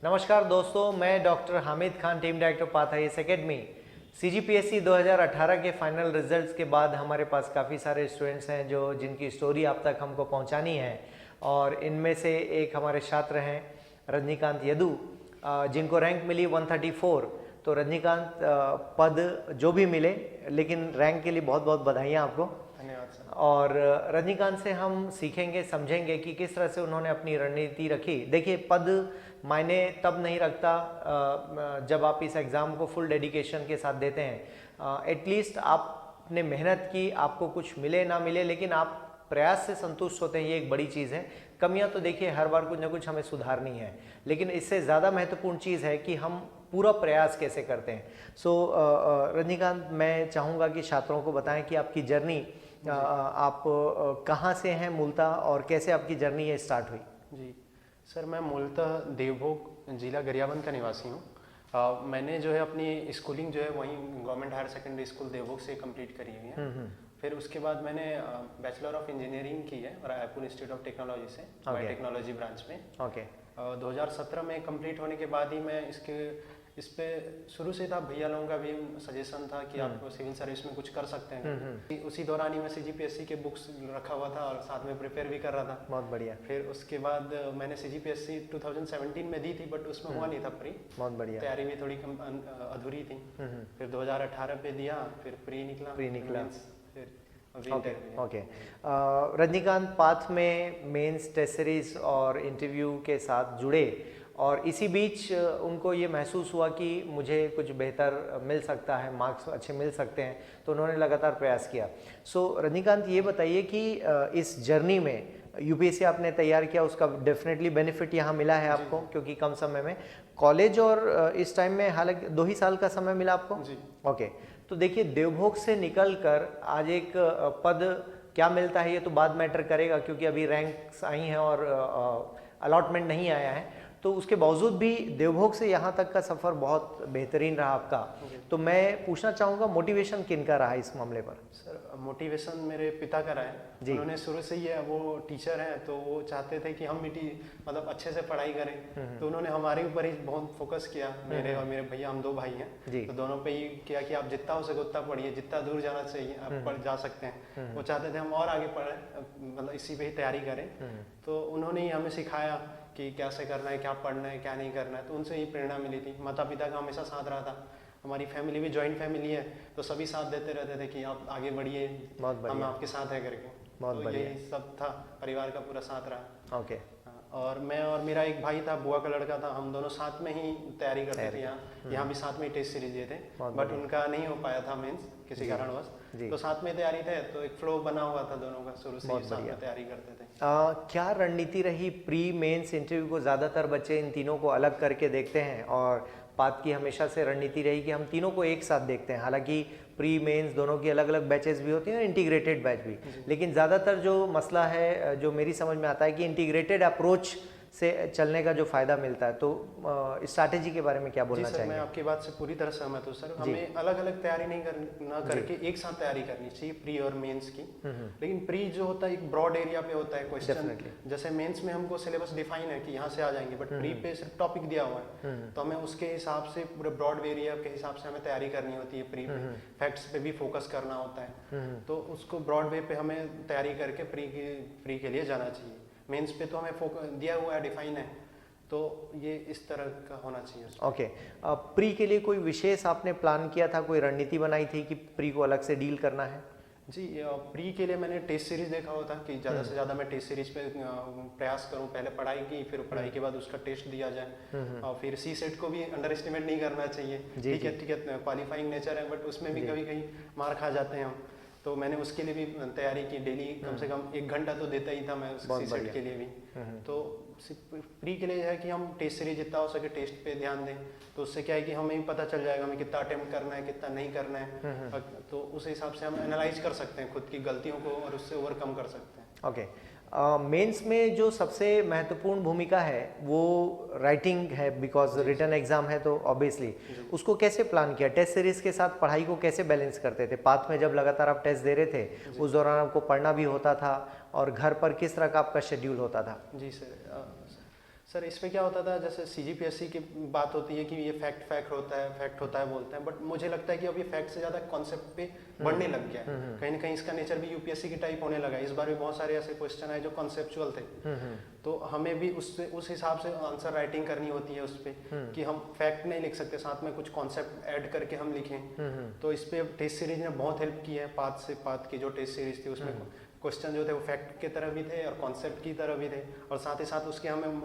नमस्कार दोस्तों, मैं doctor Hamid Khan, team director path IAS academy. CGPSC 2018 के फाइनल रिजल्ट्स के बाद हमारे पास काफ़ी सारे स्टूडेंट्स हैं जिनकी स्टोरी आप तक हमको पहुंचानी है। और इनमें से एक हमारे छात्र हैं रजनीकांत यदु, जिनको रैंक मिली 134। तो रजनीकांत, पद जो भी मिले, लेकिन रैंक के लिए बहुत बहुत बधाइयाँ आपको। धन्यवाद सर। और रजनीकांत से हम सीखेंगे, समझेंगे कि किस तरह से उन्होंने अपनी रणनीति रखी। देखिए, पद मायने तब नहीं रखता जब आप इस एग्ज़ाम को फुल डेडिकेशन के साथ देते हैं। एटलीस्ट आपने मेहनत की, आपको कुछ मिले ना मिले, लेकिन आप प्रयास से संतुष्ट होते हैं, ये एक बड़ी चीज़ है। कमियां तो देखिए हर बार कुछ ना कुछ हमें सुधारनी है, लेकिन इससे ज़्यादा महत्वपूर्ण चीज़ है कि हम पूरा प्रयास कैसे करते हैं। रजनीकांत, मैं चाहूँगा कि छात्रों को बताएं कि आपकी जर्नी, आप कहाँ से हैं मूलतः और कैसे आपकी जर्नी ये स्टार्ट हुई। जी सर, मैं मूलतः देवभोग जिला गरियाबंद का निवासी हूँ। मैंने जो है अपनी स्कूलिंग जो है वहीं government higher secondary school Deobhog से कंप्लीट करी हुई है। फिर उसके बाद मैंने बैचलर ऑफ इंजीनियरिंग की है रायपुर इंस्टीट्यूट ऑफ टेक्नोलॉजी से, बायोटेक्नोलॉजी ब्रांच में। 2017 में कंप्लीट होने के बाद ही मैं इस पे शुरू से था, भैया लोगों का भी सजेशन था कि आप सिविल सर्विस में कुछ कर सकते हैं। उसी दौरान ही मैं सीजीपीएससी के बुक्स रखा हुआ था और साथ में प्रिपेयर भी कर रहा था। बहुत बढ़िया। फिर उसके बाद मैंने सीजीपीएससी 2017 में दी थी, बट उसमें हुआ नहीं था प्री। बहुत बढ़िया। तैयारी भी थोड़ी अधूरी थी। फिर 2018 पे दिया, फिर प्री निकला। ओके। रजनीकांत, पाथ में मेंस, टेस्ट सीरीज और इंटरव्यू के साथ जुड़े, और इसी बीच उनको ये महसूस हुआ कि मुझे कुछ बेहतर मिल सकता है, मार्क्स अच्छे मिल सकते हैं, तो उन्होंने लगातार प्रयास किया। रजनीकांत, ये बताइए कि इस जर्नी में यूपीएससी आपने तैयार किया, उसका डेफिनेटली बेनिफिट यहाँ मिला है आपको, क्योंकि कम समय में कॉलेज और इस टाइम में हालांकि 2 ही साल का समय मिला आपको। ओके। तो देखिए, देवभोग से निकलकर आज एक पद क्या मिलता है ये तो बाद मैटर करेगा, क्योंकि अभी रैंक्स आई हैं और अलॉटमेंट नहीं आया है। तो उसके बावजूद भी देवभोग से यहाँ तक का सफ़र बहुत बेहतरीन रहा आपका। तो मैं पूछना चाहूँगा, मोटिवेशन किनका रहा इस मामले पर? सर, मोटिवेशन मेरे पिता का रहा है। उन्होंने शुरू से ही, वो टीचर हैं, तो वो चाहते थे कि हम मतलब अच्छे से पढ़ाई करें। तो उन्होंने हमारे ऊपर ही बहुत फोकस किया। मेरे और मेरे भैया, हम 2 भाई हैं, तो दोनों पे ही किया कि आप जितना हो सके उतना पढ़िए, जितना दूर जाना चाहिए आप पढ़ जा सकते हैं। वो चाहते थे हम और आगे पढ़ें, मतलब इसी पे ही तैयारी करें। तो उन्होंने ही हमें सिखाया कि कैसे करना है, क्या पढ़ना है, क्या नहीं करना है। तो उनसे ही प्रेरणा मिली थी। माता पिता का हमेशा साथ रहा था। हमारी फैमिली भी जॉइंट फैमिली है, तो सभी साथ देते रहते थे कि आप आगे बढ़िए, हम आपके साथ है करके। तो यही सब था, परिवार का पूरा साथ रहा। ओके। और मैं और मेरा एक भाई था, बुआ का लड़का था, हम दोनों साथ में ही तैयारी करते थे। यहाँ भी साथ में टेस्ट सीरीज दिए थे, बट उनका नहीं हो पाया था मेंस किसी कारणवश। तो साथ में तैयारी थे, तो एक फ्लो बना हुआ था दोनों का, शुरू से साथ में तैयारी करते थे। क्या रणनीति रही प्री मेंस इंटरव्यू को? ज़्यादातर बच्चे इन तीनों को अलग करके देखते हैं, और पाथ की हमेशा से रणनीति रही कि हम तीनों को एक साथ देखते हैं। हालांकि प्री मेंस दोनों की अलग अलग बैचेस भी होती हैं और इंटीग्रेटेड बैच भी, लेकिन ज़्यादातर जो मसला है, जो मेरी समझ में आता है कि इंटीग्रेटेड अप्रोच से चलने का जो फायदा मिलता है। तो स्ट्रैटेजी के बारे में क्या बोलना चाहिए? मैं आपकी बात से पूरी तरह सहमत हूँ सर। हमें अलग अलग तैयारी ना करके एक साथ तैयारी करनी चाहिए, प्री और मेंस की। लेकिन प्री जो होता है एक ब्रॉड एरिया पे होता है क्वेश्चन। जैसे मेंस में हमको सिलेबस डिफाइन है कि यहाँ से आ जाएंगे, बट प्री पे सिर्फ टॉपिक दिया हुआ है, तो हमें उसके हिसाब से पूरे ब्रॉड एरिया के हिसाब से हमें तैयारी करनी होती है। प्री पे फैक्ट्स पे भी फोकस करना होता है, तो उसको ब्रॉड वे पे हमें तैयारी करके प्री के लिए जाना चाहिए। मेंस पे तो हमें दिया हुआ है, डिफाइन है, तो ये इस तरह का होना चाहिए। ओके। प्री के लिए कोई विशेष आपने प्लान किया था, कोई रणनीति बनाई थी कि प्री को अलग से डील करना है? जी, प्री के लिए मैंने टेस्ट सीरीज देखा हुआ था कि ज़्यादा से ज़्यादा मैं टेस्ट सीरीज पे प्रयास करूं। पहले पढ़ाई की, फिर पढ़ाई के बाद उसका टेस्ट दिया जाए, और फिर सी सेट को भी अंडर एस्टिमेट नहीं करना चाहिए। ठीक है, क्वालिफाइंग नेचर है, बट उसमें भी कभी कहीं मार खा जाते हैं हम। तो मैंने उसके लिए भी तैयारी की, डेली कम से कम 1 घंटा तो देता ही था मैं सी सेट के लिए भी। तो प्री के लिए है कि हम टेस्ट सीरीज जितना हो सके टेस्ट पे ध्यान दें, तो उससे क्या है कि हमें भी पता चल जाएगा हमें कितना अटेम्प्ट करना है, कितना नहीं करना है। तो उस हिसाब से हम एनालाइज कर सकते हैं खुद की गलतियों को और उससे ओवरकम कर सकते हैं। ओके। मेंस में जो सबसे महत्वपूर्ण भूमिका है वो राइटिंग है, बिकॉज रिटन एग्जाम है, तो ऑब्वियसली उसको कैसे प्लान किया? टेस्ट सीरीज के साथ पढ़ाई को कैसे बैलेंस करते थे? पाथ में जब लगातार आप टेस्ट दे रहे थे, उस दौरान आपको पढ़ना भी होता था, और घर पर किस तरह का आपका शेड्यूल होता था? जी सर, सर इस पे क्या होता था, जैसे सीजीपीएससी की बात होती है कि ये फैक्ट होता है बोलते हैं, बट मुझे लगता है कि अब ये फैक्ट से ज़्यादा कॉन्सेप्ट पे बढ़ने लग गया है। कहीं ना कहीं इसका नेचर भी यूपीएससी की टाइप होने लगा है। इस बार भी बहुत सारे ऐसे क्वेश्चन आए जो कॉन्सेप्चुअल थे, तो हमें भी उस हिसाब से आंसर राइटिंग करनी होती है उस पर, कि हम फैक्ट नहीं लिख सकते, साथ में कुछ कॉन्सेप्ट ऐड करके हम लिखें। तो इस पर टेस्ट सीरीज ने बहुत हेल्प की है। पाथ की जो टेस्ट सीरीज थी उसमें क्वेश्चन जो थे वो फैक्ट की तरह भी थे और कॉन्सेप्ट की तरह भी थे, और साथ ही साथ उसके हमें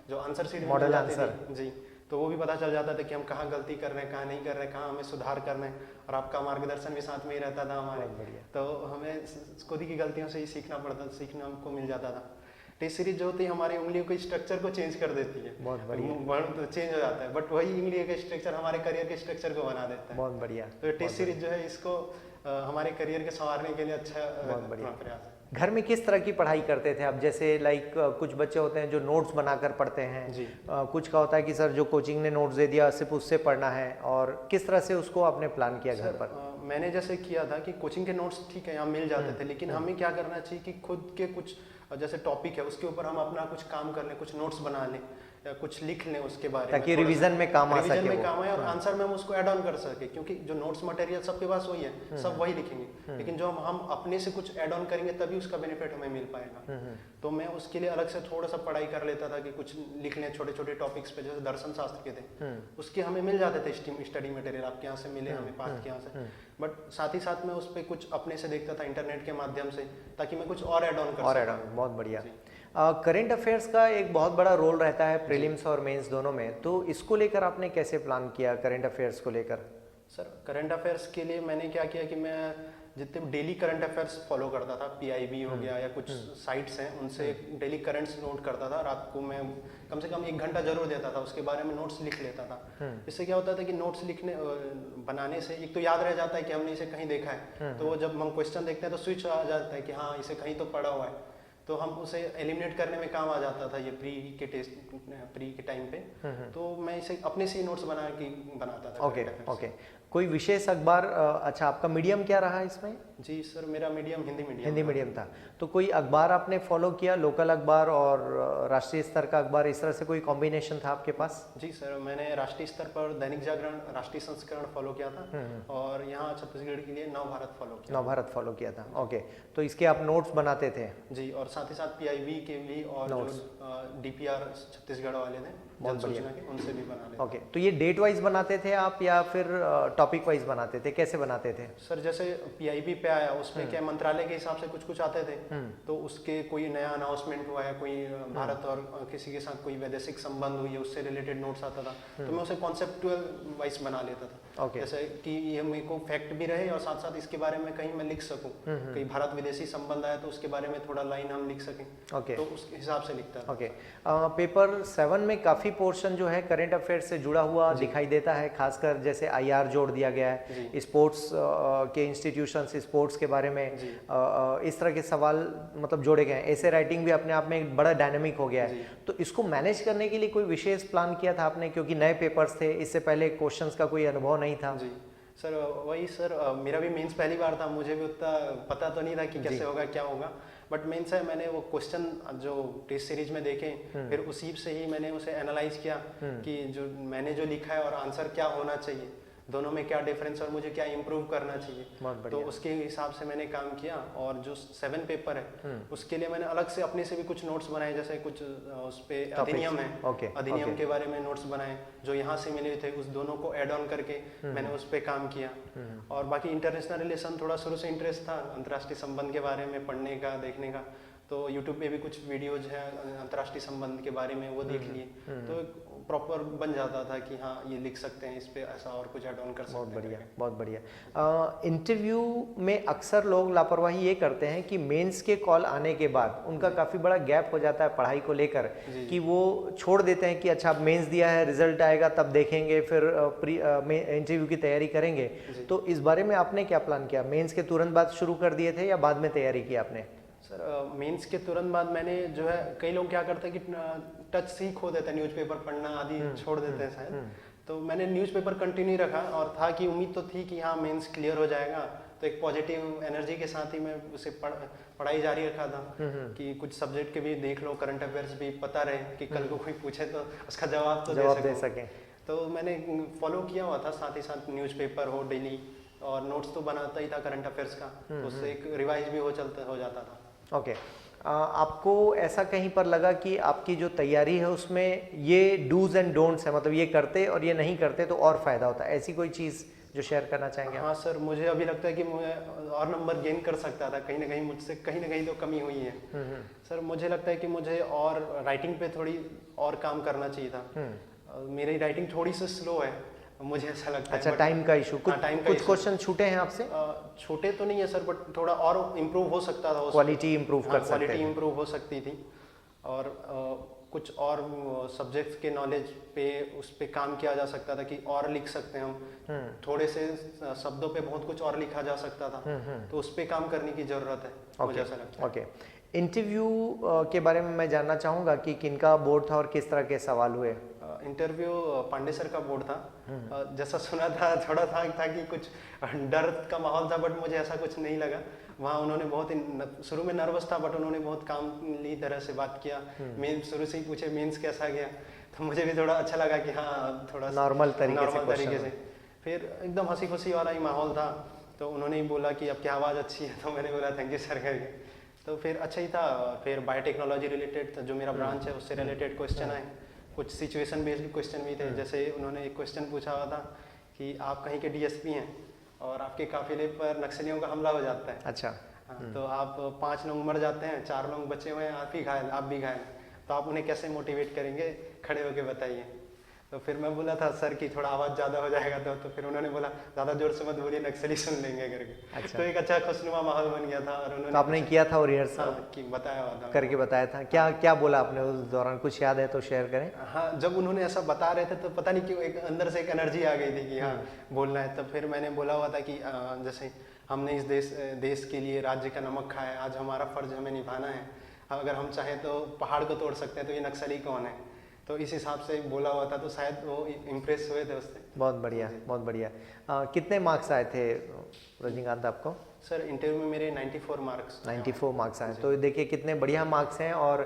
जो आंसर शीट मॉडल आंसर जी, तो वो भी पता चल जाता था कि हम कहाँ गलती कर रहे हैं, कहाँ नहीं कर रहे हैं, कहाँ हमें सुधार करना है, और आपका मार्गदर्शन भी साथ में ही रहता था हमारे। तो हमें खुद ही की गलतियों से ही सीखना को मिल जाता था। टेस्ट सीरीज जो होती है हमारी उंगलियों के स्ट्रक्चर को चेंज कर देती है, बहुत बढ़िया, वर्ण तो चेंज हो जाता है, बट वही उंगलियों का स्ट्रक्चर हमारे करियर के स्ट्रक्चर को बना देता है। बहुत बढ़िया। तो टेस्ट सीरीज जो है इसको हमारे करियर के संवारने के लिए अच्छा प्रयास है। घर में किस तरह की पढ़ाई करते थे आप? जैसे लाइक कुछ बच्चे होते हैं जो नोट्स बनाकर पढ़ते हैं, कुछ का होता है कि सर जो कोचिंग ने नोट्स दे दिया सिर्फ उससे पढ़ना है, और किस तरह से उसको आपने प्लान किया घर पर? मैंने जैसे किया था कि कोचिंग के नोट्स ठीक है यहाँ मिल जाते थे, लेकिन हमें क्या करना चाहिए कि खुद के कुछ जैसे टॉपिक है उसके ऊपर हम अपना कुछ काम कर लें, कुछ नोट्स बना लें या कुछ लिख लें उसके बारे में, ताकि रिवीजन में काम आ सके, रिवीजन में काम आए और आंसर में हम उसको ऐड ऑन कर सके, क्योंकि जो नोट्स मटेरियल सबके पास वही है, सब वही लिखेंगे, लेकिन जो हम अपने से कुछ ऐड ऑन करेंगे तभी उसका बेनिफिट हमें मिल पाएगा। तो मैं उसके लिए अलग से थोड़ा सा पढ़ाई कर लेता था कि कुछ लिख लें छोटे छोटे टॉपिक्स पे, जैसे दर्शन शास्त्र के थे उसके हमें मिल जाते थे स्टडी मटेरियल, आपके यहाँ से मिले हमें पाठ के यहाँ से, बट साथ ही साथ मैं उस पर कुछ अपने से देखता था इंटरनेट के माध्यम से, ताकि मैं कुछ और ऐड ऑन कर सकूं। बहुत बढ़िया। करंट अफेयर्स का एक बहुत बड़ा रोल रहता है प्रीलिम्स और मेंस दोनों में, तो इसको लेकर आपने कैसे प्लान किया करंट अफेयर्स को लेकर? सर करंट अफेयर्स के लिए मैंने क्या किया कि मैं जितने डेली करंट अफेयर्स फॉलो करता था, पीआईबी हो गया या कुछ साइट्स हैं उनसे डेली करंट्स नोट करता था। रात को मैं कम से कम 1 घंटा जरूर देता था, उसके बारे में नोट्स लिख लेता था। इससे क्या होता था कि नोट्स बनाने से एक तो याद रह जाता है कि हमने इसे कहीं देखा है, तो वो जब हम क्वेश्चन देखते हैं तो स्विच आ जाता है कि हाँ इसे कहीं तो पढ़ा हुआ है, तो हम उसे एलिमिनेट करने में काम आ जाता था ये प्री के टाइम पे। तो मैं इसे अपने से नोट्स बनाता था। ओके। कोई विशेष अखबार, अच्छा आपका मीडियम क्या रहा इसमें? जी सर मेरा मीडियम हिंदी मीडियम था। तो कोई अखबार आपने फॉलो किया, लोकल अखबार और राष्ट्रीय स्तर का अखबार, इस तरह से कोई कॉम्बिनेशन था आपके पास? जी सर मैंने राष्ट्रीय स्तर पर दैनिक जागरण राष्ट्रीय संस्करण फॉलो किया था, और यहाँ छत्तीसगढ़ के लिए नवभारत फॉलो किया था। ओके, तो इसके आप नोट्स बनाते थे? जी, और साथ ही साथ पीआईबी के भी और जो डीपीआर छत्तीसगढ़ वाले थे जल सूचना के, उनसे भी बना लेते। ओके, तो ये डेट वाइज बनाते थे आप या फिर टॉपिक वाइज बनाते थे, कैसे बनाते थे? सर जैसे पीआईबी पे आया उसमें क्या मंत्रालय के हिसाब से कुछ आते थे, तो उसके कोई नया अनाउंसमेंट हुआ है, कोई भारत और किसी के साथ कोई वैदेशिक संबंध हुई है उससे रिलेटेड नोट्स आता था, तो मैं उसे कॉन्सेप्टुअल वाइज बना लेता था। जैसे कि ये मेरे को फैक्ट भी रहे और साथ साथ इसके बारे में कहीं मैं लिख सकूं, कहीं भारत विदेशी संबंध आया तो उसके बारे में थोड़ा लाइन हम लिख सकें, तो उस हिसाब से लिखता था। पेपर 7 में काफी पोर्शन जो है करंट अफेयर से जुड़ा हुआ दिखाई देता है, खासकर जैसे आईआर जोड़ दिया गया है, स्पोर्ट्स के इंस्टीट्यूशंस, स्पोर्ट्स के बारे में इस तरह के सवाल मतलब जोड़े गए हैं। ऐसे राइटिंग भी अपने आप में एक बड़ा डायनेमिक हो गया है, तो इसको मैनेज करने के लिए कोई विशेष प्लान किया था आपने, क्योंकि नए पेपर्स थे, इससे पहले क्वेश्चंस का कोई अनुभव नहीं था? जी सर वही सर, मेरा भी मेंस पहली बार था, मुझे भी उतना पता तो नहीं था कि कैसे होगा क्या होगा, बट मेंस है मैंने वो क्वेश्चन जो टेस्ट सीरीज में देखे, फिर उसी से ही मैंने उसे एनालाइज किया कि जो मैंने जो लिखा है और आंसर क्या होना चाहिए, दोनों में क्या डिफरेंस और मुझे क्या इम्प्रूव करना चाहिए, तो उसके हिसाब से मैंने काम किया। और जो 7 पेपर है उसके लिए मैंने अलग से अपने से भी कुछ नोट्स बनाए, जैसे कुछ उस पे अधिनियम है, अधिनियम के बारे में नोट्स बनाए जो यहाँ से मिले थे, उस दोनों को ऐड ऑन करके मैंने उस पर काम किया। और बाकी इंटरनेशनल रिलेशन थोड़ा शुरू से इंटरेस्ट था, अंतर्राष्ट्रीय संबंध के बारे में पढ़ने का, देखने का, तो यूट्यूब पे भी कुछ वीडियोज है अंतर्राष्ट्रीय संबंध के बारे में, वो देख लिए, तो प्रॉपर बन जाता था कि हाँ ये लिख सकते हैं, इस पे ऐसा और कुछ ऐड ऑन कर सकते हैं। बहुत बढ़िया। इंटरव्यू में अक्सर लोग लापरवाही ये करते हैं कि मेंस के कॉल आने के बाद उनका काफ़ी बड़ा गैप हो जाता है पढ़ाई को लेकर, कि वो छोड़ देते हैं कि अच्छा मेंस दिया है, रिजल्ट आएगा तब देखेंगे, फिर इंटरव्यू की तैयारी करेंगे। तो इस बारे में आपने क्या प्लान किया? मेंस के तुरंत बाद शुरू कर दिए थे या बाद में तैयारी की आपने? सर मेंस के तुरंत बाद मैंने जो है, कई लोग क्या करते हैं कि टच से ही खो देते हैं, न्यूज़पेपर पढ़ना आदि छोड़ देते हैं शायद, तो मैंने न्यूज़पेपर कंटिन्यू रखा और था कि उम्मीद तो थी कि हाँ मेंस क्लियर हो जाएगा, तो एक पॉजिटिव एनर्जी के साथ ही मैं उसे पढ़ाई जारी रखा था कि कुछ सब्जेक्ट के भी देख लो, करंट अफेयर्स भी पता रहे कि कल को कोई पूछे तो उसका जवाब तो दे सकें। तो मैंने फॉलो किया हुआ था, साथ ही साथ न्यूज़पेपर हो डेली, और नोट्स तो बनाता ही था करंट अफेयर्स का, तो उससे एक रिवाइज भी हो जाता था। ओके, आपको ऐसा कहीं पर लगा कि आपकी जो तैयारी है उसमें ये डूज एंड डोंट्स है, मतलब ये करते और ये नहीं करते तो और फायदा होता है, ऐसी कोई चीज़ जो शेयर करना चाहेंगे? हाँ सर, मुझे अभी लगता है कि मैं और नंबर गेन कर सकता था, कहीं ना कहीं मुझसे कहीं ना कहीं तो कमी हुई है। सर मुझे लगता है कि मुझे और राइटिंग पे थोड़ी और काम करना चाहिए था। मेरी राइटिंग थोड़ी सी स्लो है, मुझे ऐसा लगता है। अच्छा, टाइम का इशू, कुछ क्वेश्चन छूटे हैं आपसे? छोटे तो नहीं है सर, बट थोड़ा और इम्प्रूव हो सकता था, क्वालिटी इम्प्रूव कर सकते थे। क्वालिटी इम्प्रूव हो सकती थी, और कुछ और सब्जेक्ट्स के नॉलेज पे उस पे काम किया जा सकता था कि और लिख सकते हैं हम, थोड़े से शब्दों पे बहुत कुछ और लिखा जा सकता था, तो उस पे काम करने की जरूरत है, मुझे ऐसा लगता है। ओके, इंटरव्यू के बारे में मैं जानना चाहूँगा कि किनका बोर्ड था और किस तरह के सवाल हुए? इंटरव्यू पांडे सर का बोर्ड था। जैसा सुना था थोड़ा था कि कुछ डर का माहौल था, बट मुझे ऐसा कुछ नहीं लगा। वहाँ उन्होंने बहुत शुरू में नर्वस था, बट उन्होंने बहुत कामली तरह से बात किया। मेन शुरू से ही पूछे मेंस कैसा गया, तो मुझे भी थोड़ा अच्छा लगा कि हाँ थोड़ा नॉर्मल तरीके से। फिर एकदम हंसी खुशी वाला ही माहौल था, तो उन्होंने ही बोला कि आपकी आवाज़ अच्छी है, तो मैंने बोला थैंक यू सर करके, तो फिर अच्छा ही था। फिर बायोटेक्नोलॉजी रिलेटेड जो मेरा ब्रांच है उससे रिलेटेड क्वेश्चन आए, कुछ सिचुएशन बेस्ड क्वेश्चन भी थे। जैसे उन्होंने एक क्वेश्चन पूछा हुआ था कि आप कहीं के डीएसपी हैं और आपके काफिले पर नक्सलियों का हमला हो जाता है। अच्छा। तो आप 5 लोग मर जाते हैं, 4 लोग बचे हुए हैं, आप भी घायल, तो आप उन्हें कैसे मोटिवेट करेंगे, खड़े होके बताइए। तो फिर मैं बोला था सर कि थोड़ा आवाज़ ज़्यादा हो जाएगा, तो फिर उन्होंने बोला ज़्यादा जोर से मत बोलिए, नक्सली सुन लेंगे करके। अच्छा। तो एक अच्छा खुशनुमा माहौल बन गया था। और उन्होंने, तो आपने किया था और रिहर्सल बताया हुआ था, करके बताया था? क्या बोला आपने उस दौरान, कुछ याद है तो शेयर करें? हाँ, जब उन्होंने ऐसा बता रहे थे तो पता नहीं क्यों एक अंदर से एक एनर्जी आ गई थी कि हाँ बोलना है। तब फिर मैंने बोला हुआ था कि जैसे हमने इस देश के लिए राज्य का नमक खाया, आज हमारा फर्ज हमें निभाना है, अगर हम चाहें तो पहाड़ को तोड़ सकते हैं, तो ये नक्सली कौन है, तो इस हिसाब से बोला हुआ था, तो शायद वो इम्प्रेस हुए थे उससे। बहुत बढ़िया, बहुत बढ़िया। कितने मार्क्स आए थे रजनीकांत आपको? सर इंटरव्यू में मेरे 94 मार्क्स। 94 मार्क्स आए, तो देखिए कितने बढ़िया मार्क्स हैं। और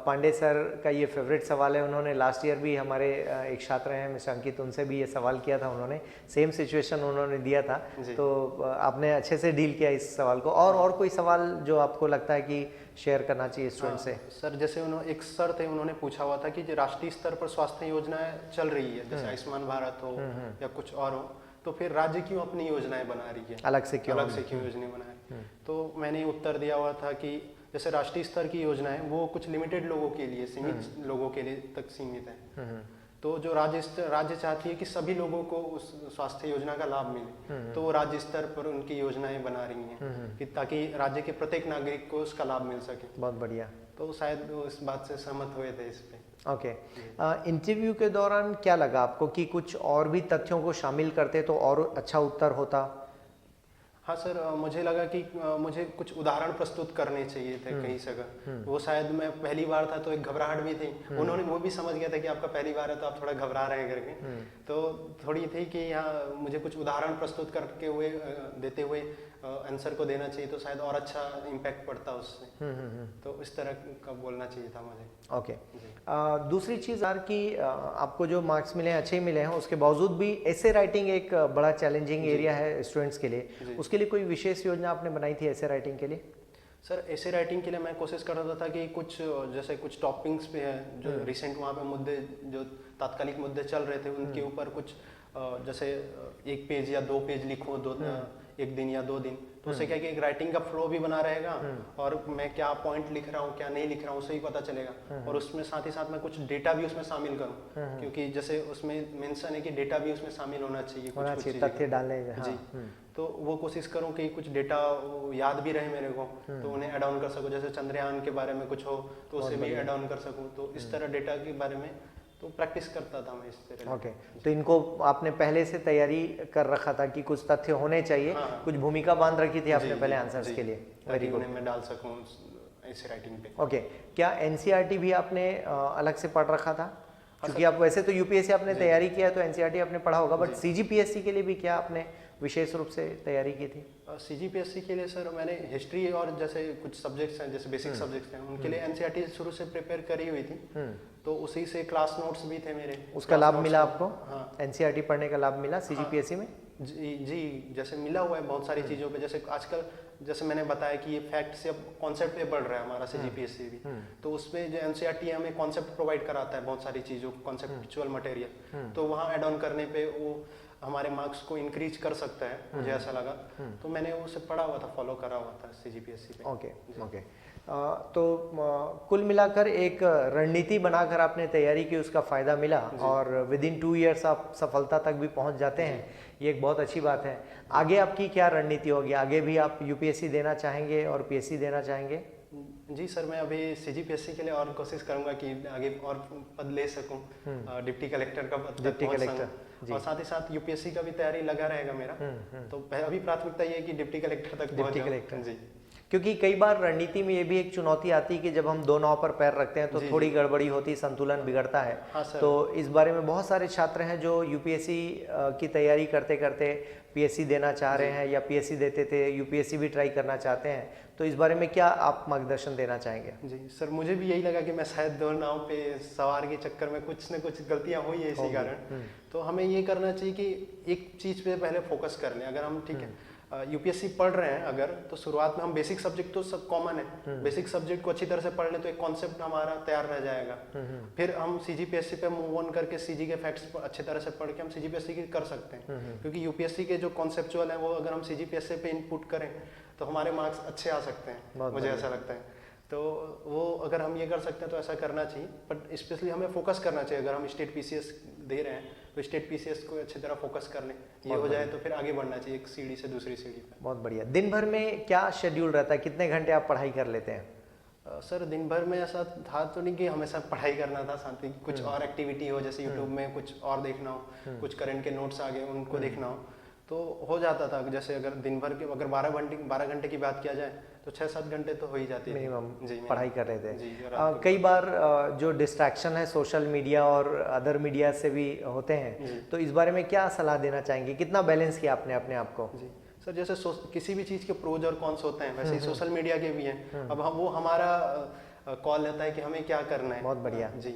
पांडे सर का ये फेवरेट सवाल है, उन्होंने लास्ट ईयर भी हमारे एक छात्र हैं मिस्टर अंकित, उनसे भी ये सवाल किया था उन्होंने, सेम सिचुएशन उन्होंने दिया था, तो आपने अच्छे से डील किया इस सवाल को। और कोई सवाल जो आपको लगता है कि शेयर करना चाहिए स्टूडेंट से? सर जैसे उन्होंने एक सर थे, उन्होंने पूछा हुआ था कि जो राष्ट्रीय स्तर पर स्वास्थ्य योजनाएं चल रही है, जैसे आयुष्मान भारत हो या कुछ और हो, तो फिर राज्य क्यों अपनी योजनाएं बना रही है, अलग से क्यों योजनाएं बना रही है? तो मैंने उत्तर दिया हुआ था कि जैसे राष्ट्रीय स्तर की योजनाएं वो कुछ लिमिटेड लोगों के लिए, सीमित लोगों के लिए तक सीमित है, तो जो राज्य चाहती है कि सभी लोगों को उस स्वास्थ्य योजना का लाभ मिले, तो वो राज्य स्तर पर उनकी योजनाएं बना रही हैं कि ताकि राज्य के प्रत्येक नागरिक को उसका लाभ मिल सके। बहुत बढ़िया। तो शायद वो इस बात से सहमत हुए थे इस पे। ओके, इंटरव्यू के दौरान क्या लगा आपको कि कुछ और भी तथ्यों को शामिल करते तो और अच्छा उत्तर होता? हाँ सर, मुझे लगा कि मुझे कुछ उदाहरण प्रस्तुत करने चाहिए थे कहीं से। वो शायद मैं पहली बार था तो एक घबराहट भी थी, उन्होंने वो भी समझ गया था कि आपका पहली बार है तो आप थोड़ा घबरा रहे हैं करके, तो थोड़ी थी कि यहाँ मुझे कुछ उदाहरण प्रस्तुत करके हुए देते हुए आंसर को देना चाहिए, तो शायद और अच्छा इम्पैक्ट पड़ता उससे, तो इस तरह का बोलना चाहिए था मुझे। ओके, दूसरी चीज़ यार कि आपको जो मार्क्स मिले हैं अच्छे ही मिले हैं, उसके बावजूद भी ऐसे राइटिंग एक बड़ा चैलेंजिंग एरिया है स्टूडेंट्स के लिए, उसके लिए कोई विशेष योजना आपने बनाई थी ऐसे राइटिंग के लिए? सर ऐसे राइटिंग के लिए मैं कोशिश कर रहा था कि कुछ जैसे कुछ टॉपिक्स पे है जो रिसेंट वहाँ पे मुद्दे, जो तात्कालिक मुद्दे चल रहे थे, उनके ऊपर कुछ जैसे 1 पेज या 2 पेज लिखो, 1 दिन या 2 दिन, तो उससे क्या कि एक राइटिंग का फ्लो भी बना रहेगा, और मैं क्या पॉइंट लिख रहा हूँ क्या नहीं लिख रहा हूँ उसे ही पता चलेगा, और उसमें साथ ही साथ मैं कुछ डेटा भी उसमें शामिल करूँ, क्योंकि जैसे उसमें मेंशन है कि डेटा भी उसमें शामिल होना चाहिए, कुछ तथ्य डालने जी, तो वो कोशिश करूँ कि कुछ डेटा याद भी रहे मेरे को, तो उन्हें ऐड ऑन कर सकूँ, जैसे चंद्रयान के बारे में कुछ हो तो उसे भी ऐड ऑन कर सकूँ, तो इस तरह डेटा के बारे में तो प्रैक्टिस करता था मैं इस तरह। ओके, तो इनको आपने पहले से तैयारी कर रखा था कि कुछ तथ्य होने चाहिए, कुछ भूमिका बांध रखी थी आपने पहले आंसर्स के लिए, वेरी गुड, मैं डाल सकूं ऐसे राइटिंग पे। ओके, क्या एनसीईआरटी भी आपने अलग से पढ़ रखा था? क्योंकि आप वैसे तो यूपीएससी आपने तैयारी किया है तो एनसीईआरटी आपने पढ़ा होगा, बट सीजीपीएससी के लिए भी क्या आपने विशेष रूप से तैयारी की थी? CGPSC के लिए सर मैंने हिस्ट्री और जैसे कुछ सब्जेक्ट्स हैं, जैसे बेसिक सब्जेक्ट्स हैं, उनके लिए NCERT शुरू से प्रिपेयर करी हुई थी। तो उसी से क्लास नोट्स भी थे मेरे। उसका लाभ मिला आपको? हाँ, NCERT पढ़ने का लाभ मिला CGPSC में? जी, जैसे मिला हुआ है बहुत सारी चीज़ों पे। जैसे आजकल जैसे मैंने बताया कि ये फैक्ट से अब कॉन्सेप्ट पे बढ़ रहा है हमारा CGPSC भी, तो उसमें जो NCERT हमें कॉन्सेप्ट प्रोवाइड कराता है बहुत सारी चीज़ों, कॉन्सेप्चुअल मटेरियल, तो वहाँ ऐड ऑन करने पे वो हमारे मार्क्स को इंक्रीज कर सकता है, मुझे ऐसा लगा। तो मैंने उसे पढ़ा हुआ था, फॉलो करा हुआ था CGPSC पे। ओके। तो कुल मिलाकर एक रणनीति बनाकर आपने तैयारी की, उसका फ़ायदा मिला और विद इन 2 इयर्स आप सफलता तक भी पहुंच जाते हैं, ये एक बहुत अच्छी बात है। आगे आपकी क्या रणनीति होगी? आगे भी आप UPSC देना चाहेंगे और PSC देना चाहेंगे? जी सर, मैं अभी CGPSC के लिए और कोशिश करूंगा कि आगे और पद ले सकूं, डिप्टी कलेक्टर का पद तक पहुंच सकूं, और साथ ही साथ UPSC का भी तैयारी लगा रहेगा मेरा। तो अभी प्राथमिकता ये है कि डिप्टी कलेक्टर तक पहुंच जाऊं। जी, क्योंकि कई बार रणनीति में ये भी एक चुनौती आती है कि जब हम दो नाव पर पैर रखते हैं तो थोड़ी गड़बड़ी होती, संतुलन बिगड़ता है। हाँ तो इस बारे में बहुत सारे छात्र हैं जो UPSC की तैयारी करते करते PSC देना चाह रहे हैं, या PSC देते थे UPSC भी ट्राई करना चाहते हैं। तो इस बारे में क्या आप मार्गदर्शन देना चाहेंगे? जी सर, मुझे भी यही लगा कि मैं शायद दो नाव पे सवार के चक्कर में कुछ न कुछ गलतियां हुई है इसी कारण। तो हमें ये करना चाहिए कि एक चीज़ पे पहले फोकस कर लें। अगर हम ठीक है UPSC पढ़ रहे हैं अगर, तो शुरुआत में हम बेसिक सब्जेक्ट तो सब कॉमन है, बेसिक सब्जेक्ट को अच्छी तरह से पढ़ लें तो एक कॉन्सेप्ट हमारा तैयार रह जाएगा। फिर हम CGPSC पे मूव ऑन करके CG के फैक्ट्स अच्छी तरह से पढ़ के हम CGPSC की कर सकते हैं, क्योंकि UPSC के जो कॉन्सेप्चुअल है वो अगर हम CGPSC पे इनपुट करें तो हमारे मार्क्स अच्छे आ सकते हैं, मुझे ऐसा लगता है। तो वो अगर हम ये कर सकते हैं तो ऐसा करना चाहिए, बट स्पेशली हमें फोकस करना चाहिए। अगर हम स्टेट PCS दे रहे हैं तो स्टेट PCS को अच्छी तरह फोकस कर लें, ये हो जाए तो फिर आगे बढ़ना चाहिए एक सीढ़ी से दूसरी सीढ़ी पे। बहुत बढ़िया। दिन भर में क्या शेड्यूल रहता है, कितने घंटे आप पढ़ाई कर लेते हैं? सर दिन भर में ऐसा था तो नहीं कि हमेशा पढ़ाई करना था, साथ ही कुछ और एक्टिविटी हो, जैसे यूट्यूब में कुछ और देखना हो, कुछ करंट के नोट्स आ गए उनको देखना हो हो जाता था। जैसे अगर दिन भर के अगर 12 घंटे की बात किया जाए तो 6-7 घंटे तो हो ही जाती है मिनिमम पढ़ाई कर रहे थे। जी, कई बार जो डिस्ट्रैक्शन है सोशल मीडिया और अदर मीडिया से भी होते हैं, तो इस बारे में क्या सलाह देना चाहेंगे? कितना बैलेंस किया आपने अपने आप को? जी सर, जैसे किसी भी चीज़ के प्रोज और कॉन्स होते हैं, वैसे ही सोशल मीडिया के भी हैं। अब वो हमारा कॉल लेता है कि हमें क्या करना है। बहुत बढ़िया। जी,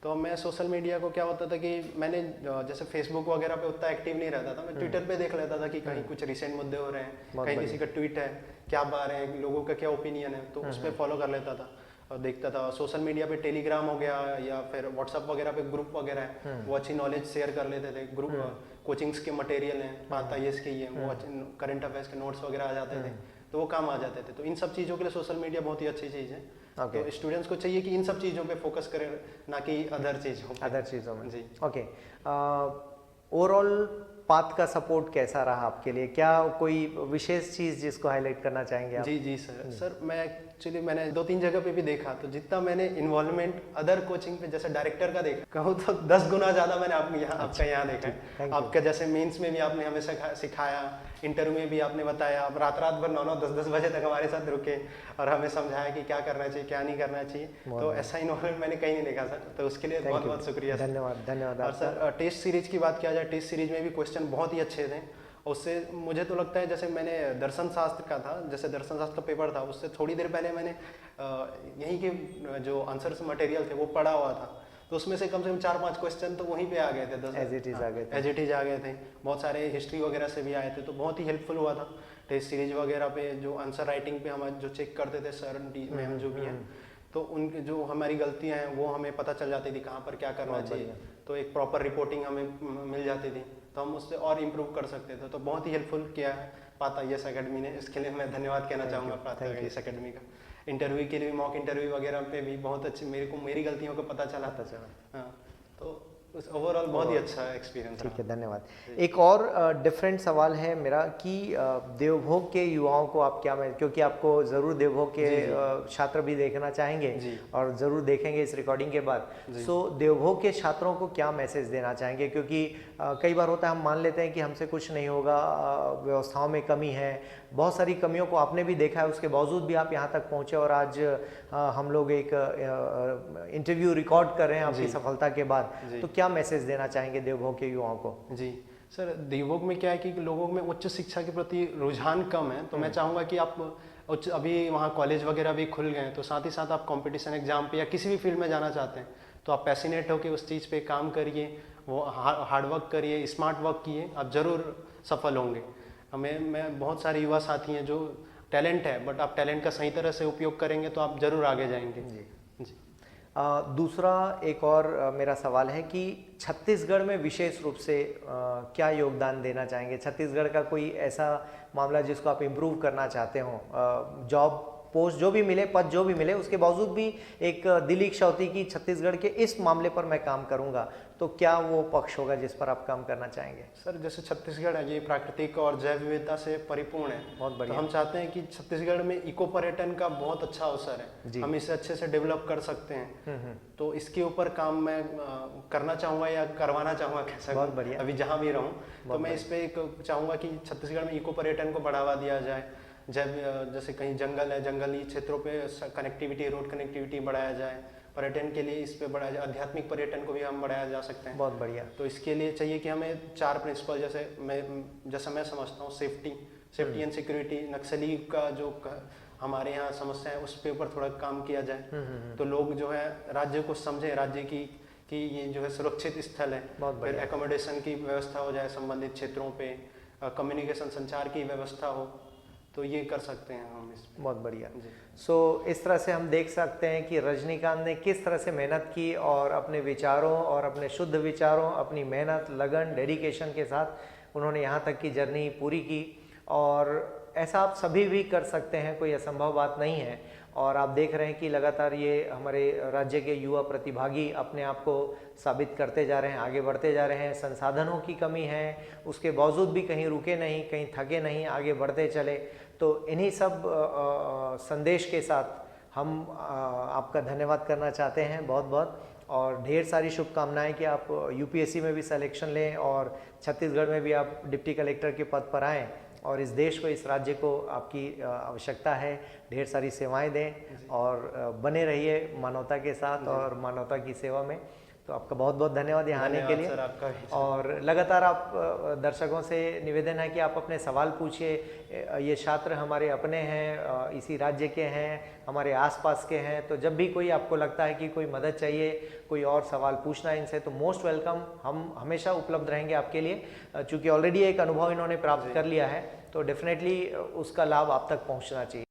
तो मैं सोशल मीडिया को क्या होता था कि मैंने जैसे फेसबुक वगैरह पे उतना एक्टिव नहीं रहता था, मैं ट्विटर पे देख लेता था कि कहीं कुछ रिसेंट मुद्दे हो रहे हैं, कहीं किसी का ट्वीट है, क्या बात है, लोगों का क्या ओपिनियन है, तो उस पर फॉलो कर लेता था और देखता था। सोशल मीडिया पे टेलीग्राम हो गया या फिर व्हाट्सअप वगैरह पे ग्रुप वगैरह है, वो अच्छी नॉलेज शेयर कर लेते थे। ग्रुप कोचिंग्स के मटेरियल हैं, 5 IAS के ही हैं, वो करंट अफेयर्स के नोट्स वगैरह आ जाते थे, तो वो काम आ जाते थे। तो इन सब चीज़ों के लिए सोशल मीडिया बहुत ही अच्छी चीज़ है। तो स्टूडेंट्स को चाहिए कि इन सब चीज़ों पे फोकस करें, ना कि अदर चीज़ों में। जी, ओके। ओवरऑल पाथ का सपोर्ट कैसा रहा आपके लिए? क्या कोई विशेष चीज़ जिसको हाईलाइट करना चाहेंगे आप? जी सर, मैं एक्चुअली मैंने 2-3 जगह पे भी देखा, तो जितना मैंने इन्वॉल्वमेंट अदर कोचिंग पे जैसे डायरेक्टर का देखा, कहूँ तो 10 गुना ज़्यादा मैंने आपका यहाँ देखा है। आपका जैसे मेंस में भी आपने हमें सिखाया, इंटरव्यू में भी आपने बताया, आप रात भर 9-9, 10-10 बजे तक हमारे साथ रुके और हमें समझाया कि क्या करना चाहिए, क्या नहीं करना चाहिए। तो ऐसा इन्वॉल्वमेंट मैंने कहीं नहीं देखा सर, तो उसके लिए बहुत बहुत शुक्रिया। धन्यवाद। और सर टेस्ट सीरीज की बात किया जाए, टेस्ट सीरीज में भी क्वेश्चन बहुत ही अच्छे थे। उससे मुझे तो लगता है, जैसे मैंने दर्शन शास्त्र का था, जैसे दर्शन शास्त्र का पेपर था, उससे थोड़ी देर पहले मैंने यहीं के जो आंसर्स मटेरियल थे वो पढ़ा हुआ था, तो उसमें से कम 4-5 क्वेश्चन तो वहीं पे आ गए थे, एज इट इज आ गए थे। बहुत सारे हिस्ट्री वगैरह से भी आए थे, तो बहुत ही हेल्पफुल हुआ था। टेस्ट सीरीज वगैरह पे जो आंसर राइटिंग पे हम जो चेक करते थे सर मैम जो भी हैं, तो उनकी जो हमारी गलतियाँ हैं वो हमें पता चल जाती थी, कहाँ पर क्या करना चाहिए, तो एक प्रॉपर रिपोर्टिंग हमें मिल जाती थी, तो हम उससे और इम्प्रूव कर सकते थे। तो बहुत ही हेल्पफुल किया है पाथ IAS अकेडमी ने, इसके लिए मैं धन्यवाद कहना चाहूँगा पाथ IAS अकेडमी का। इंटरव्यू के लिए भी, मॉक इंटरव्यू वगैरह पे भी बहुत अच्छी मेरी गलतियों का पता चला। हाँ, तो ओवरऑल बहुत ही अच्छा एक्सपीरियंस। ठीक है, धन्यवाद। एक और डिफरेंट सवाल है मेरा कि देवभोग के युवाओं को आप क्या, क्योंकि आपको ज़रूर देवभोग के छात्र भी देखना चाहेंगे और ज़रूर देखेंगे इस रिकॉर्डिंग के बाद, सो देवभोग के छात्रों को क्या मैसेज देना चाहेंगे? क्योंकि कई बार होता है हम मान लेते हैं कि हमसे कुछ नहीं होगा, व्यवस्थाओं में कमी है, बहुत सारी कमियों को आपने भी देखा है, उसके बावजूद भी आप यहाँ तक पहुँचे और आज हम लोग एक इंटरव्यू रिकॉर्ड कर रहे हैं आपकी सफलता के बाद, तो क्या मैसेज देना चाहेंगे देवभोग के युवाओं को? जी सर देवभोग में क्या है कि लोगों में उच्च शिक्षा के प्रति रुझान कम है, तो मैं चाहूँगा कि आप अभी वहाँ कॉलेज वगैरह भी खुल गए हैं, तो साथ ही साथ आप कंपटीशन एग्जाम पे या किसी भी फील्ड में जाना चाहते हैं तो आप पैसिनेट होकर उस चीज़ पे काम करिए, वो हार्ड वर्क करिए, स्मार्ट वर्क किए, आप ज़रूर सफल होंगे। मैं बहुत सारे युवा साथी हैं जो टैलेंट है, बट आप टैलेंट का सही तरह से उपयोग करेंगे तो आप ज़रूर आगे जाएंगे। जी। दूसरा एक और मेरा सवाल है कि छत्तीसगढ़ में विशेष रूप से क्या योगदान देना चाहेंगे? छत्तीसगढ़ का कोई ऐसा मामला जिसको आप इम्प्रूव करना चाहते हो? जॉब पोस्ट जो भी मिले, पद जो भी मिले, उसके बावजूद भी एक दिली इच्छा होती कि छत्तीसगढ़ के इस मामले पर मैं काम करूंगा, तो क्या वो पक्ष होगा जिस पर आप काम करना चाहेंगे? सर जैसे छत्तीसगढ़ है, ये प्राकृतिक और जैव विविधता से परिपूर्ण है, बहुत बढ़िया। तो हम चाहते हैं कि छत्तीसगढ़ में इको पर्यटन का बहुत अच्छा अवसर है, हम इसे अच्छे से डेवलप कर सकते हैं। तो इसके ऊपर काम मैं करना चाहूँगा या करवाना चाहूँगा, कैसा बहुत बढ़िया। अभी जहाँ भी रहूँ तो मैं इस पर चाहूँगा कि छत्तीसगढ़ में इको पर्यटन को बढ़ावा दिया जाए। जैसे कहीं जंगल है, जंगली क्षेत्रों पे कनेक्टिविटी, रोड कनेक्टिविटी बढ़ाया जाए, पर्यटन के लिए इस पे बढ़ाया जाए, आध्यात्मिक पर्यटन को भी हम बढ़ाया जा सकते हैं। बहुत बढ़िया। तो इसके लिए चाहिए कि हमें 4 प्रिंसिपल, जैसे मैं समझता हूँ, सेफ्टी एंड सिक्योरिटी, नक्सली का जो हमारे यहाँ समस्या है उस पे ऊपर थोड़ा काम किया जाए, तो लोग जो है राज्य को समझे, राज्य की कि ये जो है सुरक्षित स्थल है। फिर एकोमोडेशन की व्यवस्था हो जाए संबंधित क्षेत्रों पे, कम्युनिकेशन संचार की व्यवस्था हो, तो ये कर सकते हैं हम इसमें। बहुत बढ़िया। सो इस तरह से हम देख सकते हैं कि रजनीकांत ने किस तरह से मेहनत की और अपने विचारों और अपने शुद्ध विचारों, अपनी मेहनत, लगन, डेडिकेशन के साथ उन्होंने यहाँ तक की जर्नी पूरी की, और ऐसा आप सभी भी कर सकते हैं, कोई असंभव बात नहीं है। और आप देख रहे हैं कि लगातार ये हमारे राज्य के युवा प्रतिभागी अपने आप को साबित करते जा रहे हैं, आगे बढ़ते जा रहे हैं। संसाधनों की कमी है, उसके बावजूद भी कहीं रुके नहीं, कहीं थके नहीं, आगे बढ़ते चले। तो इन्हीं सब संदेश के साथ हम आपका धन्यवाद करना चाहते हैं बहुत बहुत, और ढेर सारी शुभकामनाएं कि आप यूपीएससी में भी सिलेक्शन लें और छत्तीसगढ़ में भी आप डिप्टी कलेक्टर के पद पर आएँ, और इस देश को, इस राज्य को आपकी आवश्यकता है। ढेर सारी सेवाएं दें और बने रहिए मानवता के साथ और मानवता की सेवा में। तो आपका बहुत बहुत धन्यवाद यहाँ आने के लिए। सर, आपका भी। और लगातार आप दर्शकों से निवेदन है कि आप अपने सवाल पूछिए। ये छात्र हमारे अपने हैं, इसी राज्य के हैं, हमारे आसपास के हैं, तो जब भी कोई आपको लगता है कि कोई मदद चाहिए, कोई और सवाल पूछना है इनसे, तो मोस्ट वेलकम, हम हमेशा उपलब्ध रहेंगे आपके लिए। चूँकि ऑलरेडी एक अनुभव इन्होंने प्राप्त कर लिया है, तो डेफिनेटली उसका लाभ आप तक पहुँचना चाहिए।